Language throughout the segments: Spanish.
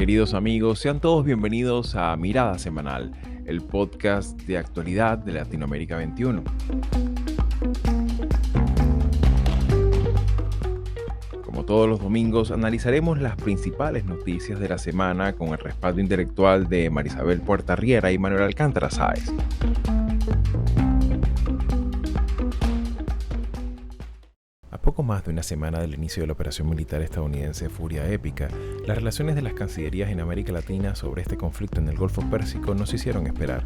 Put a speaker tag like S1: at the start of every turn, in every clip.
S1: Queridos amigos, sean todos bienvenidos a Mirada Semanal, el podcast de actualidad de Latinoamérica 21. Como todos los domingos, analizaremos las principales noticias de la semana con el respaldo intelectual de Marisabel Puertarriera y Manuel Alcántara Sáez. A poco más de una semana del inicio de la operación militar estadounidense Furia Épica, las relaciones de las cancillerías en América Latina sobre este conflicto en el Golfo Pérsico no se hicieron esperar.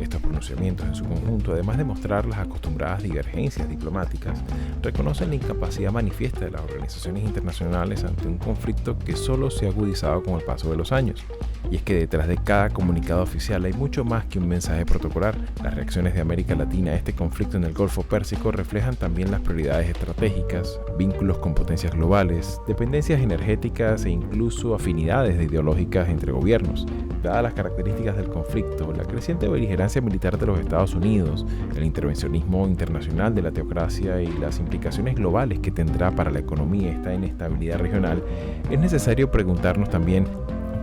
S1: Estos pronunciamientos en su conjunto, además de mostrar las acostumbradas divergencias diplomáticas, reconocen la incapacidad manifiesta de las organizaciones internacionales ante un conflicto que solo se ha agudizado con el paso de los años. Y es que detrás de cada comunicado oficial hay mucho más que un mensaje protocolar. Las reacciones de América Latina a este conflicto en el Golfo Pérsico reflejan también las prioridades estratégicas, vínculos con potencias globales, dependencias energéticas e incluso afinidades ideológicas entre gobiernos. Dadas las características del conflicto, la creciente beligerancia militar de los Estados Unidos, el intervencionismo internacional de la teocracia y las implicaciones globales que tendrá para la economía esta inestabilidad regional, es necesario preguntarnos también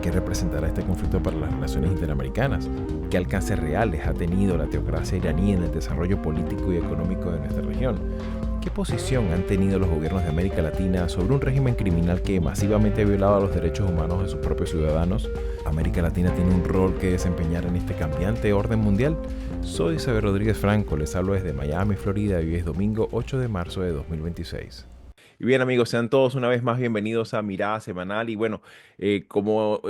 S1: ¿qué representará este conflicto para las relaciones interamericanas? ¿Qué alcances reales ha tenido la teocracia iraní en el desarrollo político y económico de nuestra región? ¿Qué posición han tenido los gobiernos de América Latina sobre un régimen criminal que masivamente ha violado los derechos humanos de sus propios ciudadanos? ¿América Latina tiene un rol que desempeñar en este cambiante orden mundial? Soy Xavier Rodríguez Franco, les hablo desde Miami, Florida, y hoy es domingo 8 de marzo de 2026. Y bien amigos, sean todos una vez más bienvenidos a Mirada Semanal y bueno, como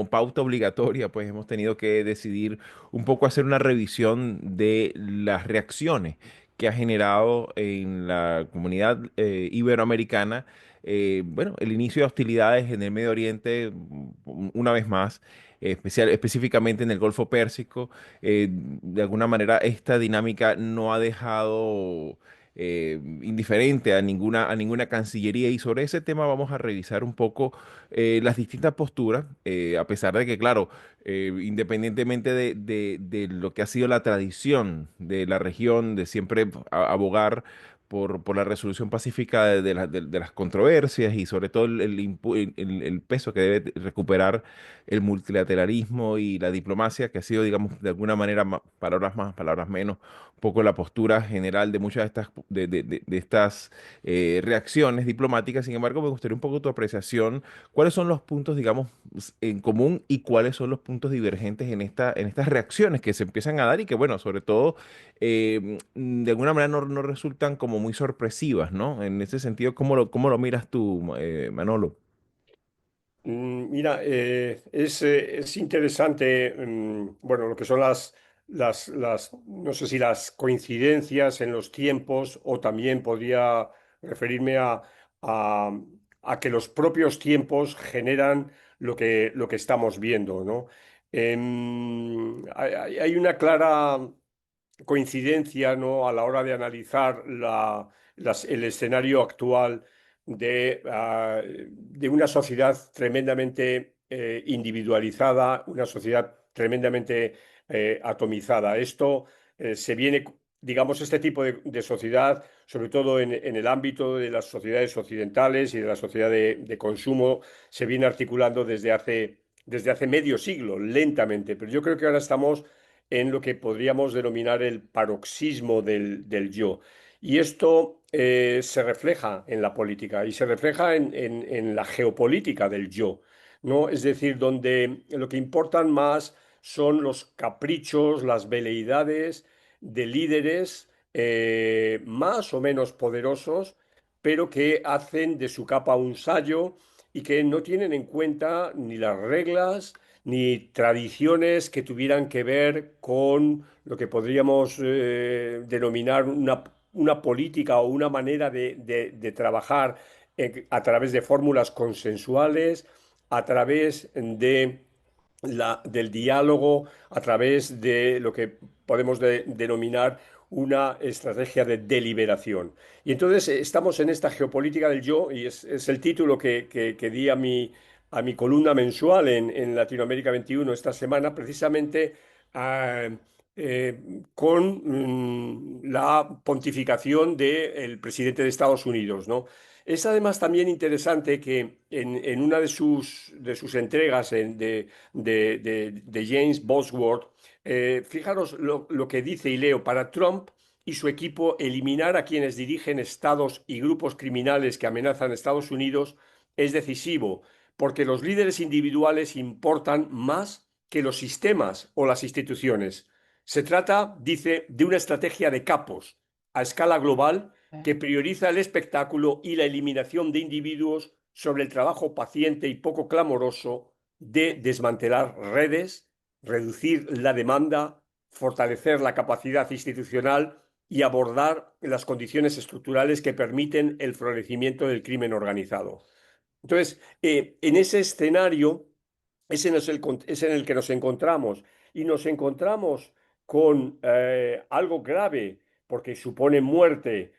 S1: pauta obligatoria pues hemos tenido que decidir un poco hacer una revisión de las reacciones que ha generado en la comunidad iberoamericana, bueno, el inicio de hostilidades en el Medio Oriente una vez más. Específicamente en el Golfo Pérsico. De alguna manera esta dinámica no ha dejado indiferente a ninguna cancillería, y sobre ese tema vamos a revisar un poco las distintas posturas, a pesar de que, claro, independientemente de lo que ha sido la tradición de la región, de siempre abogar por la resolución pacífica de las controversias y sobre todo el peso que debe recuperar el multilateralismo y la diplomacia, que ha sido, digamos, de alguna manera, palabras más, palabras menos, un poco la postura general de muchas de estas reacciones diplomáticas. Sin embargo, me gustaría un poco tu apreciación. ¿Cuáles son los puntos, digamos, en común y cuáles son los puntos divergentes en estas reacciones que se empiezan a dar y que, bueno, sobre todo, de alguna manera no resultan como muy sorpresivas, ¿no? En ese sentido, ¿cómo lo miras tú, Manolo?
S2: Mira, es interesante, bueno, lo que son no sé si las coincidencias en los tiempos, o también podría referirme a, a que los propios tiempos generan lo que estamos viendo, ¿no? Hay una clara coincidencia, ¿no? A la hora de analizar el escenario actual de una sociedad tremendamente individualizada, una sociedad tremendamente atomizada. Esto se viene, digamos, este tipo de sociedad, sobre todo en el ámbito de las sociedades occidentales y de la sociedad de consumo, se viene articulando desde hace medio siglo, lentamente, pero yo creo que ahora estamos en lo que podríamos denominar el paroxismo del yo. Y esto se refleja en la política y se refleja en la geopolítica del yo, ¿no? Es decir, donde lo que importan más son los caprichos, las veleidades de líderes más o menos poderosos, pero que hacen de su capa un sayo y que no tienen en cuenta ni las reglas ni tradiciones que tuvieran que ver con lo que podríamos denominar una política o una manera de trabajar a través de fórmulas consensuales, a través del diálogo, a través de lo que podemos denominar una estrategia de deliberación. Y entonces estamos en esta geopolítica del yo, y es el título que di a mi columna mensual en Latinoamérica 21 esta semana, precisamente ah, con la pontificación del presidente de Estados Unidos, ¿no? Es además también interesante que en una de sus entregas de James Bosworth, fijaros lo que dice y leo: para Trump y su equipo, eliminar a quienes dirigen estados y grupos criminales que amenazan a Estados Unidos es decisivo, porque los líderes individuales importan más que los sistemas o las instituciones. Se trata, dice, de una estrategia de capos a escala global que prioriza el espectáculo y la eliminación de individuos sobre el trabajo paciente y poco clamoroso de desmantelar redes, reducir la demanda, fortalecer la capacidad institucional y abordar las condiciones estructurales que permiten el florecimiento del crimen organizado. Entonces, en ese escenario es en el que nos encontramos, y nos encontramos con algo grave porque supone muerte,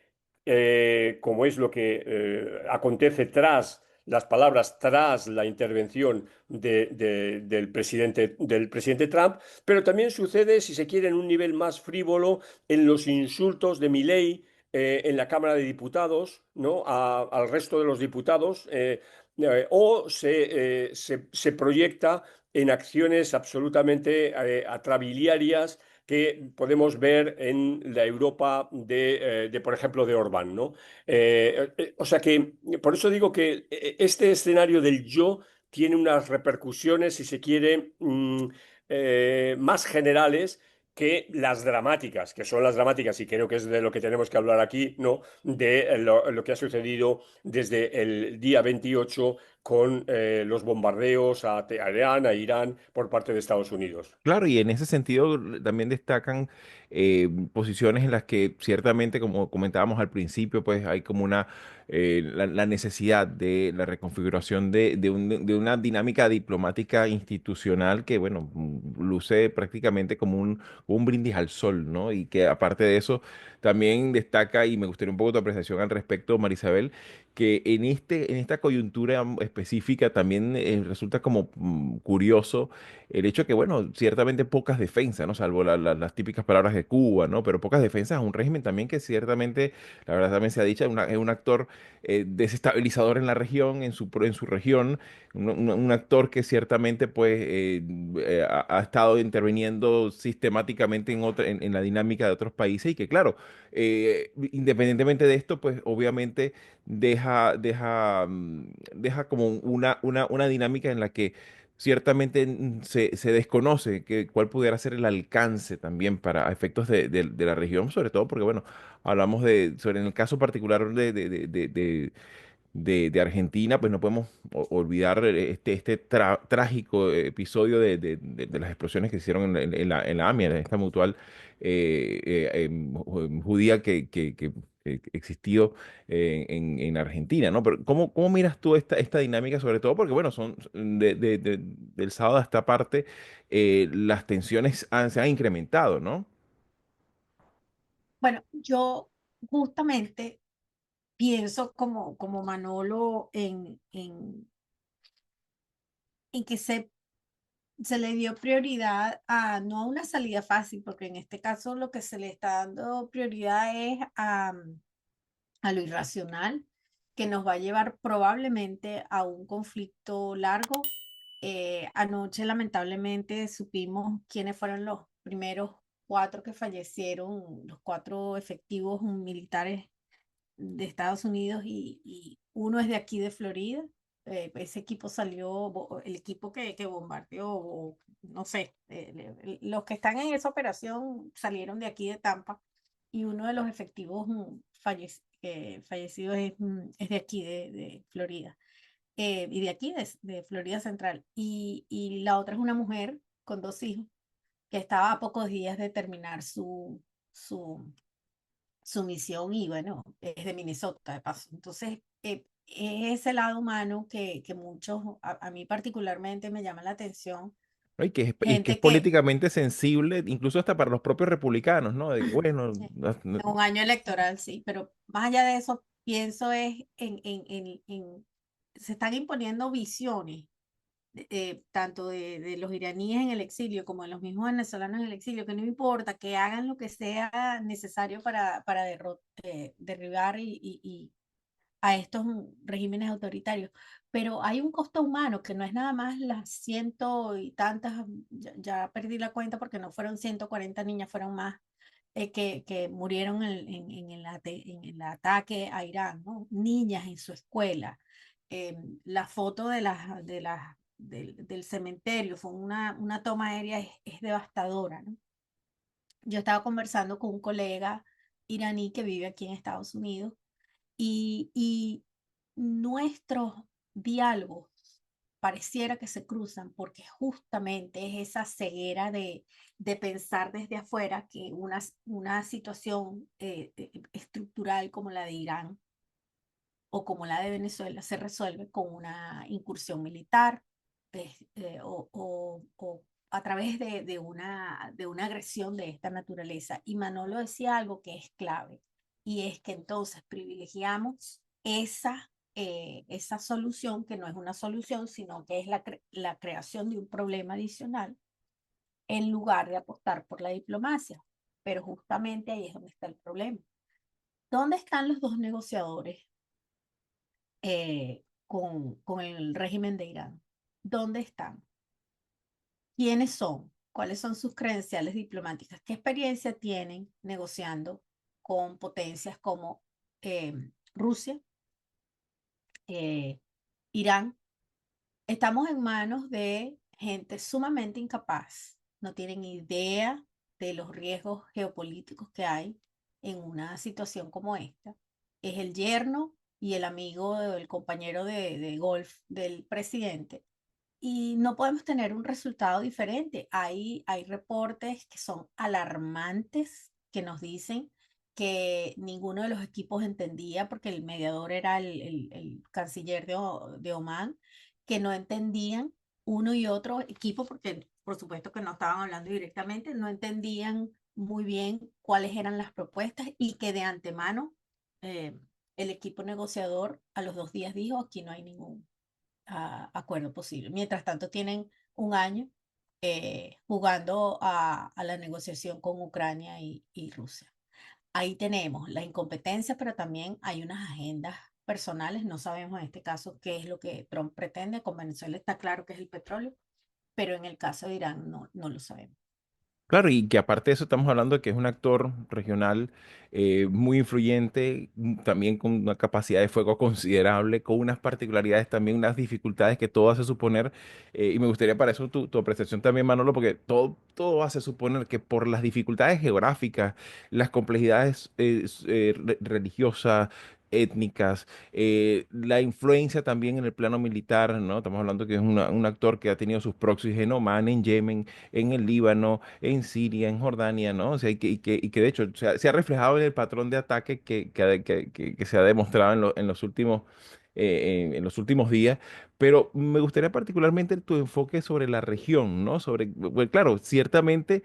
S2: como es lo que acontece tras las palabras, tras la intervención del presidente Trump, pero también sucede, si se quiere, en un nivel más frívolo, en los insultos de Milei en la Cámara de Diputados, ¿no? Al resto de los diputados, o se proyecta en acciones absolutamente atrabiliarias que podemos ver en la Europa por ejemplo, de Orbán, ¿no? O sea que, por eso digo que este escenario del yo tiene unas repercusiones, si se quiere, más generales que las dramáticas, que son las dramáticas, y creo que es de lo que tenemos que hablar aquí, ¿no? De lo que ha sucedido desde el día 28 con los bombardeos a Teherán, a Irán, por parte de Estados Unidos.
S1: Claro, y en ese sentido también destacan posiciones en las que ciertamente, como comentábamos al principio, pues hay como la necesidad de la reconfiguración de una dinámica diplomática institucional que, bueno, luce prácticamente como un brindis al sol, ¿no? Y que aparte de eso, también destaca, y me gustaría un poco tu apreciación al respecto, Marisabel, que en esta coyuntura específica también resulta como curioso el hecho que, bueno, ciertamente pocas defensas, ¿no? Salvo las típicas palabras de Cuba, ¿no? Pero pocas defensas a un régimen también que ciertamente, la verdad también se ha dicho, es un actor desestabilizador en la región, en su región, un actor que ciertamente, pues, ha estado interviniendo sistemáticamente en la dinámica de otros países y que, claro, independientemente de esto, pues, obviamente deja como una dinámica en la que ciertamente se desconoce cuál pudiera ser el alcance también para efectos de la región, sobre todo porque, bueno, hablamos sobre en el caso particular de Argentina, pues no podemos olvidar trágico episodio de las explosiones que se hicieron en la AMIA, en esta mutual judía que existió en Argentina, ¿no? Pero ¿cómo miras tú esta dinámica, sobre todo? Porque, bueno, del sábado a esta parte, las tensiones se han incrementado, ¿no?
S3: Bueno, yo justamente pienso como Manolo en que se le dio prioridad a no a una salida fácil, porque en este caso lo que se le está dando prioridad es a lo irracional, que nos va a llevar probablemente a un conflicto largo. Anoche lamentablemente supimos quiénes fueron los primeros cuatro que fallecieron, los cuatro efectivos militares de Estados Unidos, y uno es de aquí de Florida. Ese equipo salió, el equipo que bombardeó, o no sé, los que están en esa operación salieron de aquí de Tampa, y uno de los efectivos fallecidos es de aquí de Florida, y de aquí de Florida Central. Y la otra es una mujer con dos hijos que estaba a pocos días de terminar su, su misión, y bueno, es de Minnesota de paso. Entonces, es ese lado humano que muchos, a mí particularmente me llama la atención.
S1: ¿No? Y que es
S3: Gente que,
S1: políticamente sensible, incluso hasta para los propios republicanos, ¿no? De que, bueno,
S3: en un año electoral, sí, pero más allá de eso, pienso es se están imponiendo visiones, tanto de los iraníes en el exilio como de los mismos venezolanos en el exilio, que no importa, que hagan lo que sea necesario para derribar a estos regímenes autoritarios. Pero hay un costo humano que no es nada más las ciento y tantas, ya perdí la cuenta porque no fueron 140 niñas, fueron más que murieron en el ataque a Irán, ¿no? Niñas en su escuela. La foto del cementerio fue una toma aérea, es devastadora, ¿no? Yo estaba conversando con un colega iraní que vive aquí en Estados Unidos y nuestros diálogos pareciera que se cruzan porque justamente es esa ceguera de pensar desde afuera que una situación estructural como la de Irán o como la de Venezuela se resuelve con una incursión militar o a través de una agresión de esta naturaleza. Y Manolo decía algo que es clave, y es que entonces privilegiamos esa solución, que no es una solución, sino que es la creación de un problema adicional, en lugar de apostar por la diplomacia. Pero justamente ahí es donde está el problema. ¿Dónde están los dos negociadores con el régimen de Irán? ¿Dónde están? ¿Quiénes son? ¿Cuáles son sus credenciales diplomáticas? ¿Qué experiencia tienen negociando con potencias como eh, Rusia, eh, Irán? Estamos en manos de gente sumamente incapaz. No tienen idea de los riesgos geopolíticos que hay en una situación como esta. Es el yerno y el amigo, el compañero de golf del presidente, y no podemos tener un resultado diferente. Hay reportes que son alarmantes que nos dicen que ninguno de los equipos entendía, porque el mediador era el canciller de Omán, que no entendían uno y otro equipo, porque por supuesto que no estaban hablando directamente, no entendían muy bien cuáles eran las propuestas y que de antemano eh, el equipo negociador a los 2 días dijo, aquí no hay ningún acuerdo posible. Mientras tanto, tienen un año jugando a la negociación con Ucrania y Rusia. Ahí tenemos la incompetencia, pero también hay unas agendas personales. No sabemos en este caso qué es lo que Trump pretende. Con Venezuela está claro que es el petróleo, pero en el caso de Irán no lo sabemos.
S1: Claro, y que aparte de eso estamos hablando de que es un actor regional muy influyente, también con una capacidad de fuego considerable, con unas particularidades también, unas dificultades que todo hace suponer, y me gustaría para eso tu apreciación también, Manolo, porque todo hace suponer que por las dificultades geográficas, las complejidades religiosas, étnicas, la influencia también en el plano militar, ¿no? Estamos hablando que es un actor que ha tenido sus proxies en Omán, en Yemen, en el Líbano, en Siria, en Jordania, ¿no? O sea, y que de hecho se ha reflejado en el patrón de ataque que se ha demostrado en los últimos días. Pero me gustaría particularmente tu enfoque sobre la región, ¿no? Pues claro, ciertamente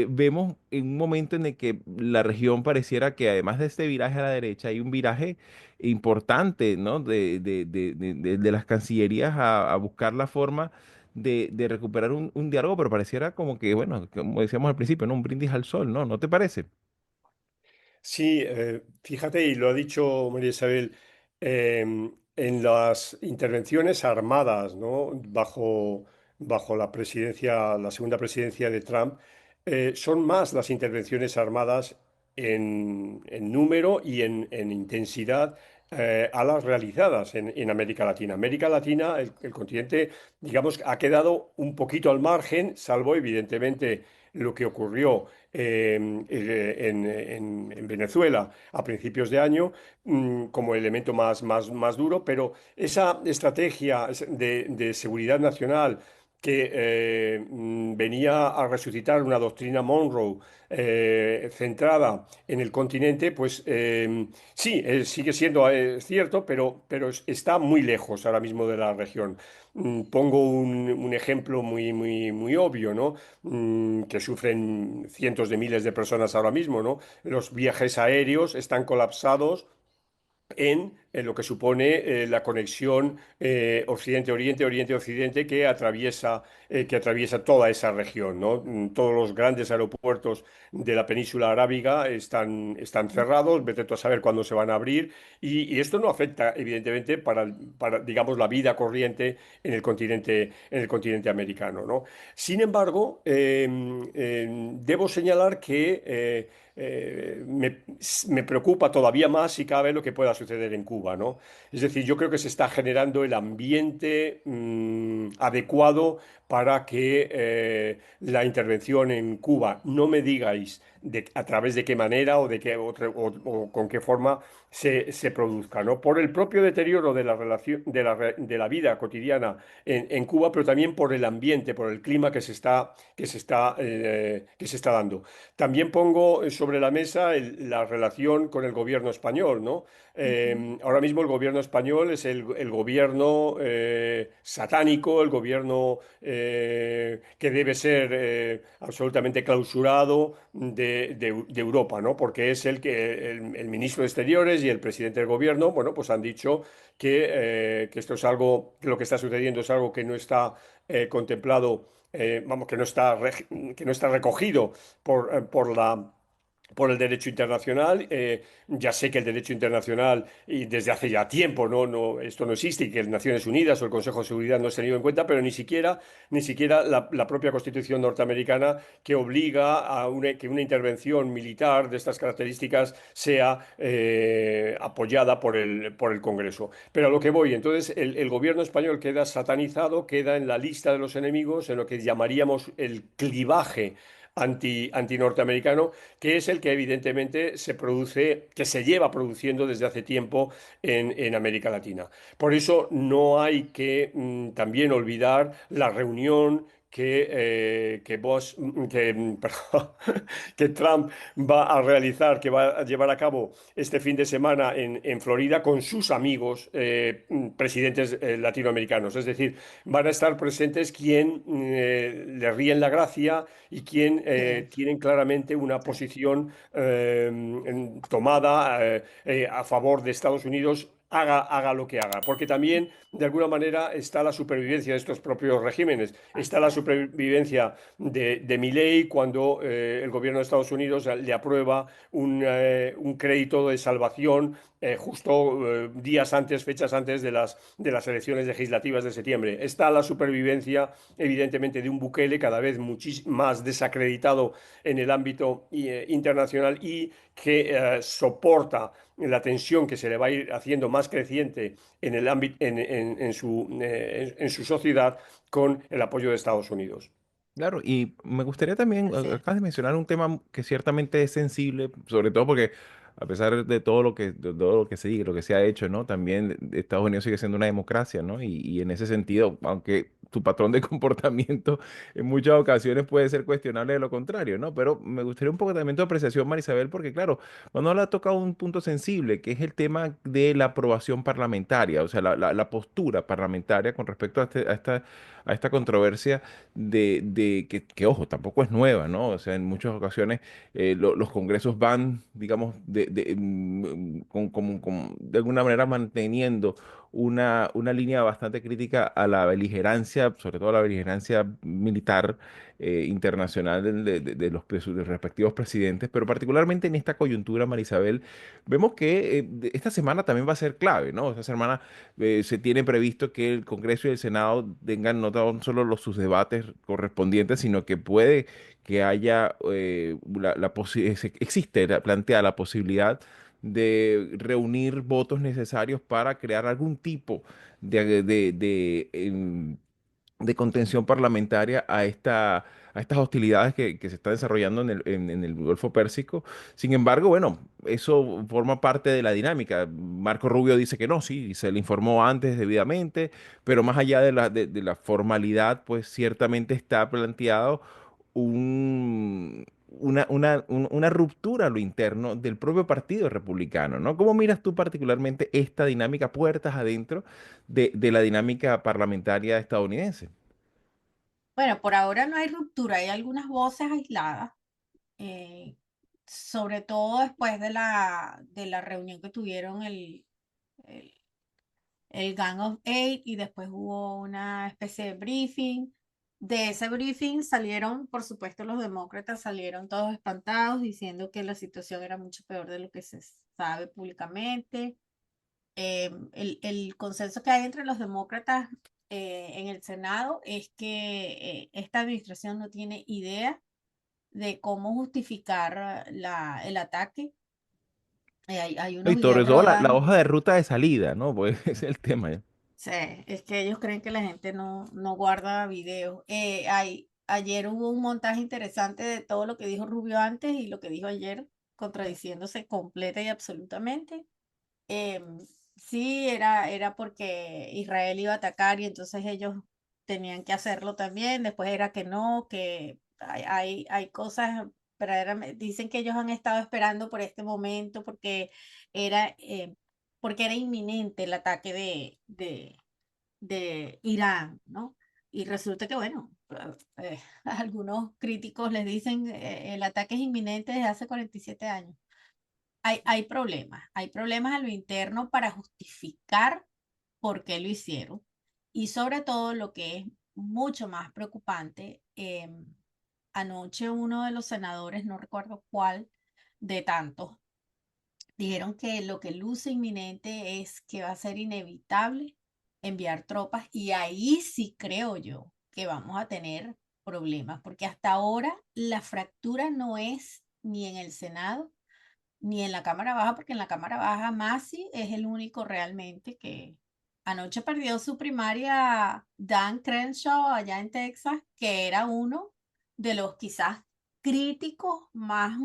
S1: vemos en un momento en el que la región pareciera que además de este viraje a la derecha, hay un viraje importante, ¿no? De las cancillerías a buscar la forma de recuperar un diálogo, pero pareciera como que, bueno, como decíamos al principio, ¿no? Un brindis al sol, ¿no? ¿No te parece?
S2: Sí, fíjate, y lo ha dicho María Isabel, en las intervenciones armadas, ¿no? Bajo la presidencia, la segunda presidencia de Trump, son más las intervenciones armadas en número y en intensidad a las realizadas en América Latina. América Latina, el continente, digamos, ha quedado un poquito al margen, salvo evidentemente lo que ocurrió en Venezuela a principios de año, como elemento más duro, pero esa estrategia de seguridad nacional que venía a resucitar una doctrina Monroe centrada en el continente, pues sí, sigue siendo cierto, pero está muy lejos ahora mismo de la región. Pongo un ejemplo muy obvio, ¿no? Que sufren cientos de miles de personas ahora mismo, ¿no? Los viajes aéreos están colapsados en lo que supone la conexión Occidente-Oriente, Oriente-Occidente que atraviesa toda esa región, ¿no? Todos los grandes aeropuertos de la península arábiga están cerrados, vete tú a saber cuándo se van a abrir, y esto no afecta, evidentemente, digamos, la vida corriente en el continente americano, ¿no? Sin embargo, debo señalar que me preocupa todavía más, si cabe, lo que pueda suceder en Cuba, ¿no? Es decir, yo creo que se está generando el ambiente adecuado para que la intervención en Cuba, no me digáis a través de qué manera o o con qué forma se produzca, ¿no? Por el propio deterioro de la relación, de la vida cotidiana en Cuba, pero también por el ambiente, por el clima que se está dando. También pongo sobre la mesa la relación con el gobierno español, ¿no?
S3: Ujú.
S2: Ahora mismo el gobierno español es el gobierno satánico, el gobierno que debe ser absolutamente clausurado de Europa, ¿no? Porque es el ministro de Exteriores y el presidente del gobierno, bueno, pues han dicho que esto es algo, que lo que está sucediendo es algo que no está contemplado, vamos, que no está recogido por el derecho internacional. Ya sé que el derecho internacional, y desde hace ya tiempo, esto no existe, y que las Naciones Unidas o el Consejo de Seguridad no se ha tenido en cuenta, pero ni siquiera la propia Constitución norteamericana, que obliga que una intervención militar de estas características sea apoyada por el Congreso. Pero a lo que voy, entonces el gobierno español queda satanizado, queda en la lista de los enemigos, en lo que llamaríamos el clivaje antinorteamericano, que es el que evidentemente que se lleva produciendo desde hace tiempo en América Latina. Por eso no hay que también olvidar la reunión perdón, que Trump va a realizar, que va a llevar a cabo este fin de semana en Florida con sus amigos presidentes latinoamericanos. Es decir, van a estar presentes quien le ríen la gracia y quien
S3: Sí,
S2: tienen claramente una
S3: sí,
S2: posición tomada a favor de Estados Unidos. Haga lo que haga, porque también de alguna manera está la supervivencia de estos propios regímenes, está
S3: así
S2: la
S3: es.
S2: supervivencia de Milei cuando el gobierno de Estados Unidos le aprueba un crédito de salvación justo días antes, fechas antes de las elecciones legislativas de septiembre. Está la supervivencia, evidentemente, de un Bukele cada vez más desacreditado en el ámbito internacional, y que soporta la tensión que se le va a ir haciendo más creciente en el ámbito, en su sociedad, con el apoyo de Estados Unidos.
S1: Claro, y me gustaría también,
S3: Así es.
S1: acabas de mencionar un tema que ciertamente es sensible, sobre todo porque a pesar de todo lo que se dice, lo que se ha hecho, ¿no? También Estados Unidos sigue siendo una democracia, ¿no? Y en ese sentido, aunque tu patrón de comportamiento en muchas ocasiones puede ser cuestionable de lo contrario, ¿no? Pero me gustaría un poco también tu apreciación, Marisabel, porque claro, Manuel ha tocado un punto sensible, que es el tema de la aprobación parlamentaria, o sea, la postura parlamentaria con respecto a esta controversia ojo, tampoco es nueva, ¿no? O sea, en muchas ocasiones los congresos van, digamos, de alguna manera manteniendo una línea bastante crítica a la beligerancia, sobre todo a la beligerancia militar internacional de los respectivos presidentes, pero particularmente en esta coyuntura, Marisabel, vemos que esta semana también va a ser clave, ¿no? Esta semana se tiene previsto que el Congreso y el Senado tengan no tan solo sus debates correspondientes, sino que puede que haya existe, plantea la posibilidad de reunir votos necesarios para crear algún tipo de contención parlamentaria a estas hostilidades que se están desarrollando en el Golfo Pérsico. Sin embargo, bueno, eso forma parte de la dinámica. Marco Rubio dice que no, sí, se le informó antes debidamente, pero más allá de la formalidad, pues ciertamente está planteado una ruptura a lo interno del propio Partido Republicano, ¿no? ¿Cómo miras tú particularmente esta dinámica puertas adentro de la dinámica parlamentaria estadounidense?
S3: Bueno, por ahora no hay ruptura, hay algunas voces aisladas, eh, sobre todo después de la reunión que tuvieron el, el Gang of Eight, y después hubo una especie de briefing. De ese briefing salieron, por supuesto, los demócratas salieron todos espantados diciendo que la situación era mucho peor de lo que se sabe públicamente. El consenso que hay entre los demócratas en el Senado es que esta administración no tiene idea de cómo justificar el ataque. Hay
S1: Y
S3: unos videos
S1: sobre todo la
S3: rodando.
S1: hoja de ruta de salida, ¿no? Pues ese es el tema. ¿Ya?
S3: Sí, es que ellos creen que la gente no guarda videos. Ayer hubo un montaje interesante de todo lo que dijo Rubio antes y lo que dijo ayer, contradiciéndose completa y absolutamente. Sí, era porque Israel iba a atacar y entonces ellos tenían que hacerlo también. Después era que no, que hay cosas, verdaderamente, dicen que ellos han estado esperando por este momento era, eh, porque era inminente el ataque de Irán, ¿no? Y resulta que, bueno, algunos críticos les dicen el ataque es inminente desde hace 47 años. Hay problemas a lo interno para justificar por qué lo hicieron. Y sobre todo lo que es mucho más preocupante, anoche uno de los senadores, no recuerdo cuál de tantos, dijeron que lo que luce inminente es que va a ser inevitable enviar tropas y ahí sí creo yo que vamos a tener problemas, porque hasta ahora la fractura no es ni en el Senado ni en la Cámara Baja, porque en la Cámara Baja Masi es el único realmente que anoche perdió su primaria Dan Crenshaw allá en Texas, que era uno de los quizás críticos más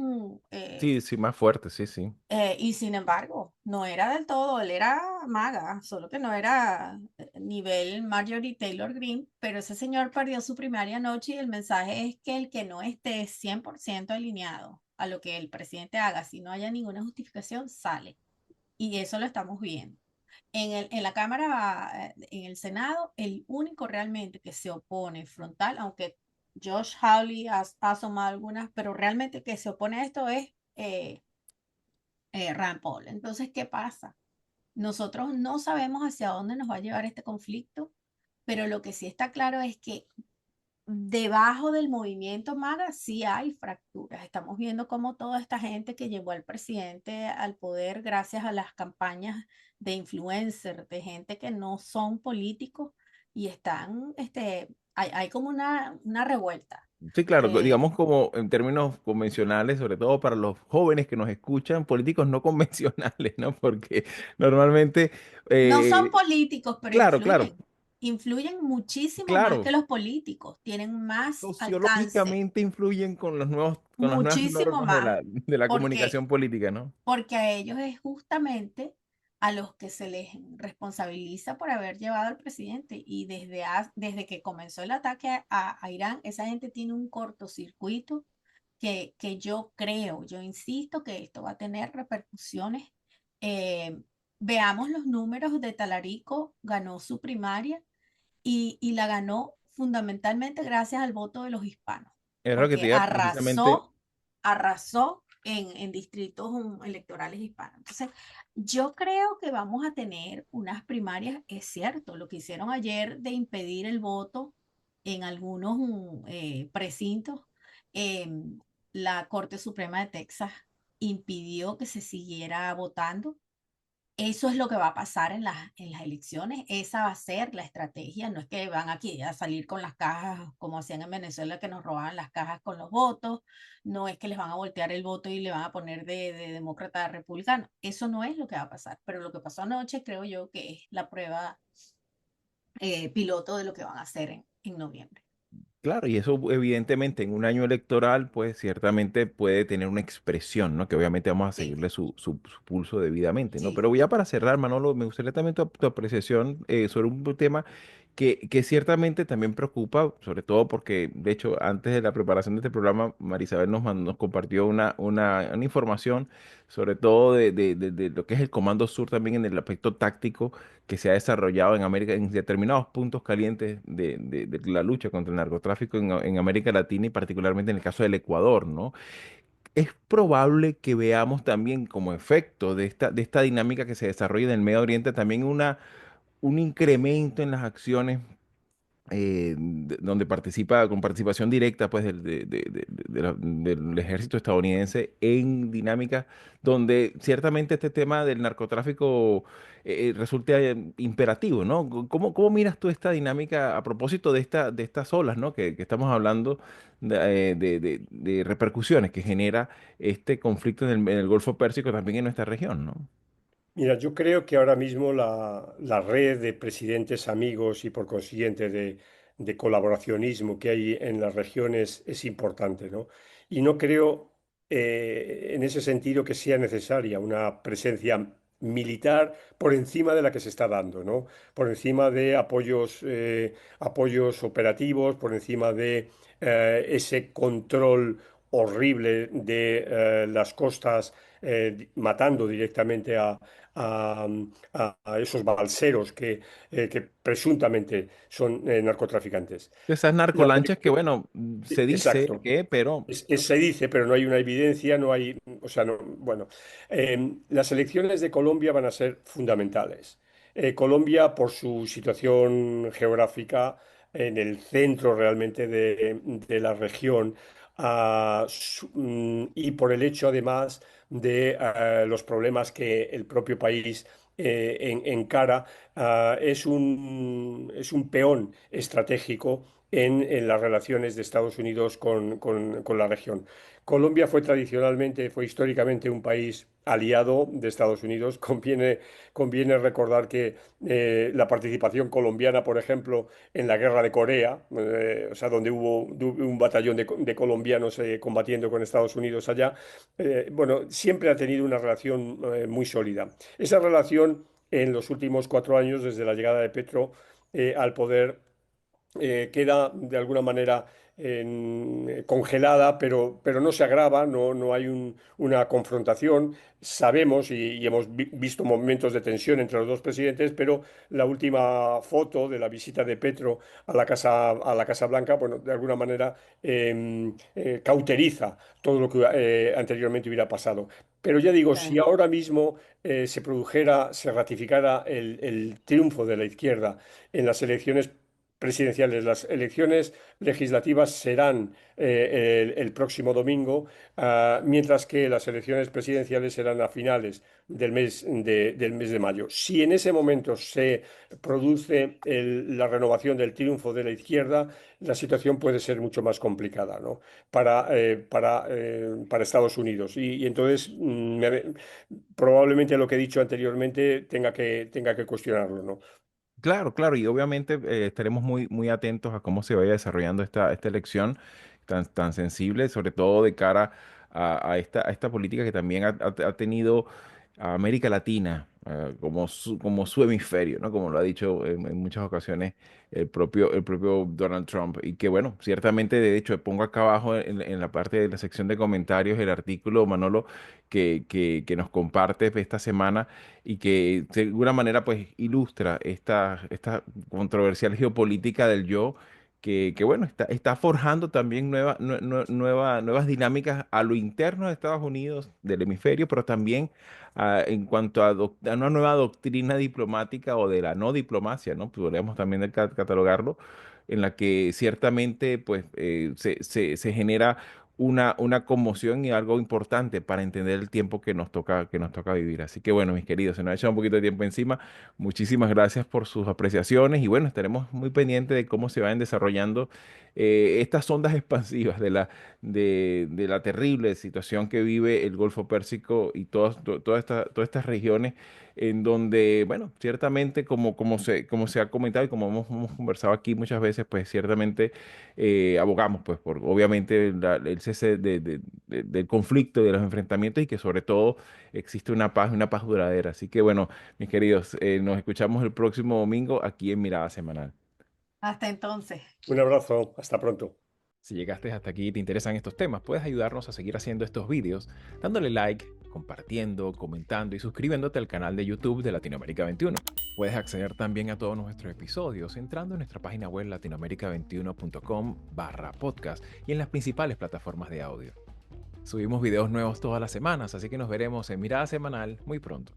S1: Sí, sí, más fuerte, sí, sí.
S3: y sin embargo, no era del todo, él era maga, solo que no era nivel Marjorie Taylor Greene, pero ese señor perdió su primaria anoche y el mensaje es que el que no esté 100% alineado a lo que el presidente haga, si no haya ninguna justificación, sale. Y eso lo estamos viendo. En la Cámara, en el Senado, el único realmente que se opone frontal, aunque Josh Hawley ha asomado algunas, pero realmente que se opone a esto es Rand Paul. Entonces, ¿qué pasa? Nosotros no sabemos hacia dónde nos va a llevar este conflicto, pero lo que sí está claro es que debajo del movimiento MAGA sí hay fracturas. Estamos viendo cómo toda esta gente que llevó al presidente al poder gracias a las campañas de influencers, de gente que no son políticos y están, hay como una revuelta.
S1: Sí, claro,
S3: Eh,
S1: digamos como en términos convencionales, sobre todo para los jóvenes que nos escuchan, políticos no convencionales, ¿no? Porque normalmente,
S3: No son
S1: eh,
S3: políticos, pero
S1: claro, claro,
S3: influyen. Influyen muchísimo más que
S1: claro,
S3: los políticos. Tienen más alcance,
S1: sociológicamente influyen con con las nuevas
S3: muchísimo
S1: normas de
S3: más,
S1: de la
S3: porque,
S1: comunicación política, ¿no?
S3: porque a ellos es justamente a los que se les responsabiliza por haber llevado al presidente. Y desde que comenzó el ataque a Irán, esa gente tiene un cortocircuito que yo creo, yo insisto que esto va a tener repercusiones. Eh, Veamos los números de Talarico, ganó su primaria y la ganó fundamentalmente gracias al voto de los hispanos,
S1: Era lo que te
S3: porque
S1: iba precisamente.
S3: arrasó en distritos electorales hispanos. Entonces, yo creo que vamos a tener unas primarias, es cierto, lo que hicieron ayer de impedir el voto en algunos precintos, eh, la Corte Suprema de Texas impidió que se siguiera votando. Eso es lo que va a pasar en las elecciones. Esa va a ser la estrategia. No es que van aquí a salir con las cajas como hacían en Venezuela, que nos robaban las cajas con los votos. No es que les van a voltear el voto y le van a poner de demócrata a republicano. Eso no es lo que va a pasar. Pero lo que pasó anoche creo yo que es la prueba piloto de lo que van a hacer en noviembre.
S1: Claro, y eso evidentemente en un año electoral, pues ciertamente puede tener una expresión, ¿no? Que obviamente vamos a
S3: Sí,
S1: seguirle su pulso debidamente, ¿no?
S3: sí,
S1: Pero
S3: sí.
S1: ya para cerrar, Manolo, me gustaría también tu apreciación sobre un tema que ciertamente también preocupa, sobre todo porque, de hecho, antes de la preparación de este programa, Marisabel nos compartió una información, sobre todo de lo que es el Comando Sur también en el aspecto táctico que se ha desarrollado en América, en determinados puntos calientes de la lucha contra el narcotráfico en América Latina y particularmente en el caso del Ecuador, ¿no? es probable que veamos también como efecto de esta dinámica que se desarrolla en el Medio Oriente también un incremento en las acciones donde participa, con participación directa pues, del ejército estadounidense en dinámicas donde ciertamente este tema del narcotráfico resulta imperativo, ¿no? ¿Cómo miras tú esta dinámica a propósito de estas olas, ¿no? Que estamos hablando de repercusiones que genera este conflicto en el Golfo Pérsico también en nuestra región, ¿no?
S2: Mira, yo creo que ahora mismo la red de presidentes amigos y por consiguiente de colaboracionismo que hay en las regiones es importante, ¿no? Y no creo en ese sentido que sea necesaria una presencia militar por encima de la que se está dando, ¿no? Por encima de apoyos operativos, por encima de ese control horrible de las costas, matando directamente a, a esos balseros que presuntamente son narcotraficantes.
S1: Esas
S2: La
S1: narcolanchas que,
S2: selección-
S1: bueno, se dice
S2: exacto.
S1: que, pero
S2: Se dice, pero no hay una evidencia, no hay, o sea, no, bueno, las elecciones de Colombia van a ser fundamentales. Colombia, por su situación geográfica en el centro realmente de la región, y por el hecho además de los problemas que el propio país encara, es un peón estratégico en las relaciones de Estados Unidos con la región. Colombia fue tradicionalmente, fue históricamente un país aliado de Estados Unidos. Conviene recordar que la participación colombiana, por ejemplo, en la guerra de Corea, o sea, donde hubo un batallón de colombianos combatiendo con Estados Unidos allá, bueno, siempre ha tenido una relación muy sólida. Esa relación en los últimos 4 años, desde la llegada de Petro al poder, queda de alguna manera congelada, pero no se agrava, no hay una confrontación. Sabemos y hemos visto momentos de tensión entre los dos presidentes, pero la última foto de la visita de Petro a la Casa Blanca, bueno, de alguna manera cauteriza todo lo que anteriormente hubiera pasado. Pero ya digo, si
S3: Sí.
S2: ahora mismo se ratificara el triunfo de la izquierda en las elecciones presidenciales. Las elecciones legislativas serán el próximo domingo, mientras que las elecciones presidenciales serán a finales del mes de mayo. Si en ese momento se produce la renovación del triunfo de la izquierda, la situación puede ser mucho más complicada, ¿no? Para Estados Unidos. Y entonces probablemente lo que he dicho anteriormente tenga que cuestionarlo, ¿no?
S1: claro, claro, y obviamente estaremos muy atentos a cómo se vaya desarrollando esta elección tan sensible, sobre todo de cara a esta política que también ha tenido a América Latina como su hemisferio, ¿no? Como lo ha dicho en muchas ocasiones el propio Donald Trump. Y que bueno, ciertamente, de hecho, pongo acá abajo en la parte de la sección de comentarios el artículo, Manolo, que nos comparte esta semana y que de alguna manera pues ilustra esta controversial geopolítica del yo, que bueno, está forjando también nuevas dinámicas a lo interno de Estados Unidos, del hemisferio, pero también en cuanto a una nueva doctrina diplomática o de la no diplomacia, ¿no? Podríamos también catalogarlo, en la que ciertamente pues se genera una conmoción y algo importante para entender el tiempo que nos toca vivir. Así que bueno, mis queridos, se nos ha echado un poquito de tiempo encima. Muchísimas gracias por sus apreciaciones y bueno, estaremos muy pendientes de cómo se vayan desarrollando estas ondas expansivas de la terrible situación que vive el Golfo Pérsico y todas estas regiones en donde, bueno, ciertamente como se ha comentado y como hemos conversado aquí muchas veces, pues ciertamente abogamos pues por obviamente el cese del conflicto, de los enfrentamientos y que sobre todo existe una paz duradera. Así que bueno, mis queridos, nos escuchamos el próximo domingo aquí en Mirada Semanal.
S3: Hasta entonces.
S2: Un abrazo, hasta pronto.
S1: Si llegaste hasta aquí y te interesan estos temas, puedes ayudarnos a seguir haciendo estos vídeos dándole like, compartiendo, comentando y suscribiéndote al canal de YouTube de Latinoamérica 21. Puedes acceder también a todos nuestros episodios entrando en nuestra página web latinoamerica21.com/podcast y en las principales plataformas de audio. Subimos videos nuevos todas las semanas, así que nos veremos en Mirada Semanal muy pronto.